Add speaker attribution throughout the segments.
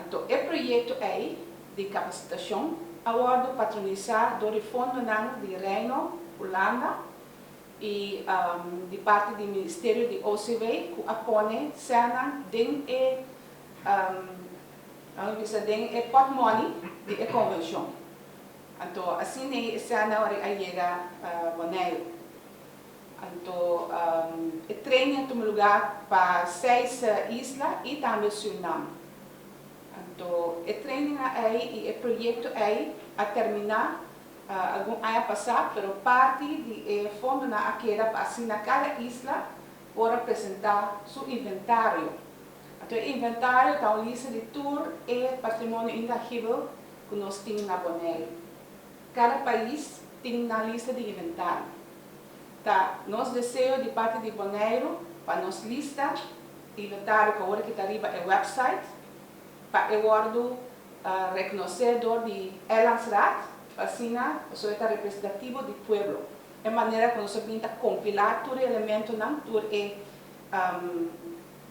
Speaker 1: Então, o projeto é de capacitação, agora patronizado do Fundo de Reino, Holanda, e de parte do Ministério de OCW, que apoia cena den pot money de convenção. Então, assim é cena hora a chega Bonaire. Então, o treino tem lugar para 6 islas e também Suriname. Então, o treino aí e o projeto aí a terminar algum ano passado, mas parte do fundo na aquela para assim cada isla para apresentar seu inventário. Então, o inventário está uma lista de tour e patrimônio intangível que nós temos na Bonaire. Cada país tem uma lista de inventário. Tá, nós desejamos de parte de Bonaire para nossa lista de inventário que agora que está arriba é o website para eu guardo reconhecedor de Elansrat, assim, o está representativo do pueblo. É maneira que nós pinta compilar todo elemento não todo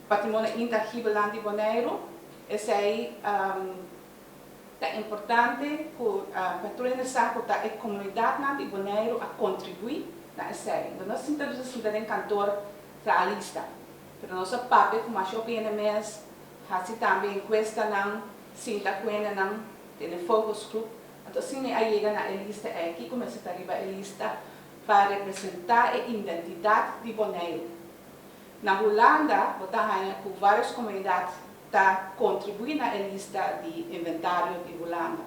Speaker 1: patrimônio intangível lá de Bonaire. Esse aí é importante para toda a comunidade de Bonaire a contribuir na série. Nós sintamos assim cantor para a lista. Mas nosso papel como a shopping mês assim também encuesta não sinta quando não tem focus group. Então assim aí chega na lista aqui começa a arribar a lista para representar a identidade de Bonaire. Na Holanda, com várias comunidades está contribuindo na lista de inventário de Holanda,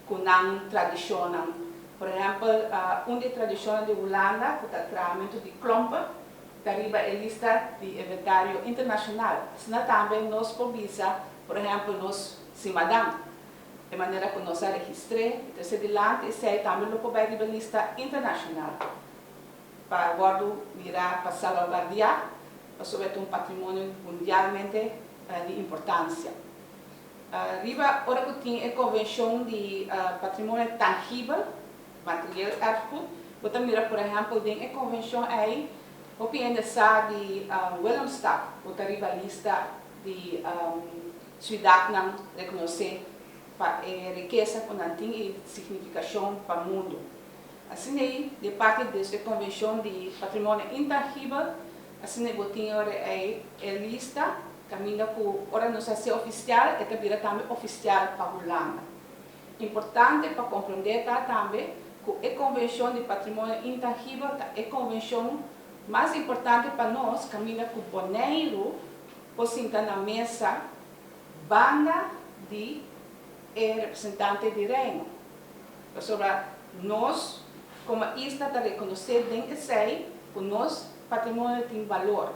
Speaker 1: com uma tradição. Por exemplo, uma das tradições de Holanda, que é o tratamento de klompen, está arriba a lista de inventário internacional. Senão também nós podemos, por exemplo, nós cimadão, de maneira que nós registramos, então se adelante, esse aí também não pode ir a lista internacional. Para agora virar para salvaguardar, sobre um patrimônio mundialmente de importância. Riba, ora que tem a convenção de patrimônio tangível, material erfgoed, você mira, por exemplo, tem a convenção aí, o PNSA de Willemstad, você arriba a lista de cidade não reconhecer para a riqueza que não tem e significação para o mundo. Assim aí, de parte desta convenção de patrimônio intangível, assim você tem a lista, caminha por ora não ser oficial, e também oficial para a Holanda. Importante para compreender também que a convenção de patrimônio intangível é a convenção mais importante para nós, caminha com Bonaire, por sentar na mesa, banda de representante de reino. Sobre nós, como isla, está reconhecer dentro de si, que nós patrimônio tem valor.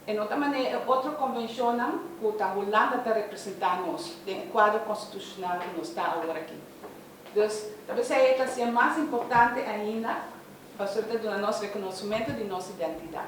Speaker 1: Em outra maneira, outra convenção que a Holanda está representando nós, no quadro constitucional que nós está agora aqui. Então, talvez essa seja mais importante ainda, para o nosso reconhecimento de nossa identidade.